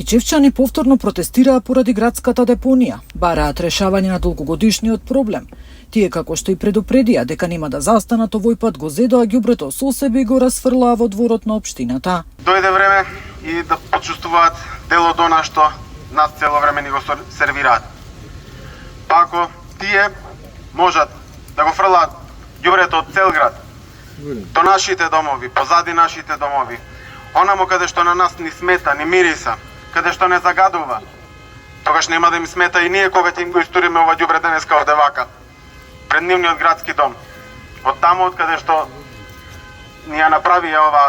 Кичевчани повторно протестираа поради градската депонија, бараат решавање на долгогодишниот проблем. Тие, како што и предупредија дека нема да застанат, овој пат го зедоа ѓубрето со себе и го расфрлаа во дворот на општината. Дојде време и да почувствуваат дело до она што нас цело време ни го сервираат. Па ако тие можат да го фрлаат ѓубрето од цел град, до нашите домови, позади нашите домови, онамо каде што на нас ни смета, ни мириса, каде што не загадува, тогаш нема да им смета и ние кога ќе им го историме ова ѓубре денеска од Евака, пред нивниот градски дом. Од таму од каде што ни ја направија ова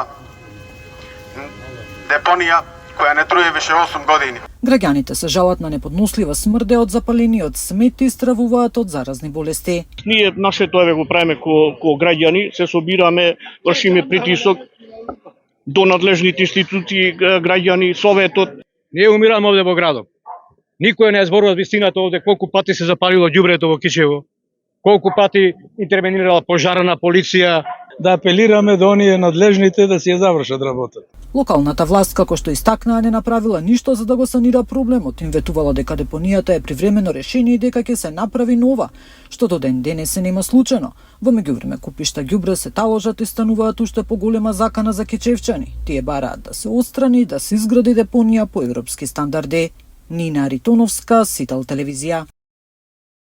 депонија која не труе више 8 години. Граѓаните се жалат на неподнослива смрде од запалениот смет и стравуваат од заразни болести. Ние нашето еве го правиме ко граѓани, се собираме, вршиме притисок до надлежните институции, граѓани, советот. Ние умираме овде во градот. Никој не зборува вистината овде колку пати се запалило ѓубрето во Кичево, колку пати интервенирала пожарна полиција. Да апелираме до оние надлежните да си ја завршат работата. Локалната власт, како што истакнаа, не направила ништо за да го санира проблемот. Им ветувала дека депонијата е привремено решение и дека ќе се направи нова, што до ден денес се нема случено. Во меѓувреме купишта ѓубре се таложат и стануваат уште поголема закана за кичевчани. Тие бараат да се отстрани и да се изгради депонија по европски стандарди. Нина Ритоновска, Сител телевизија.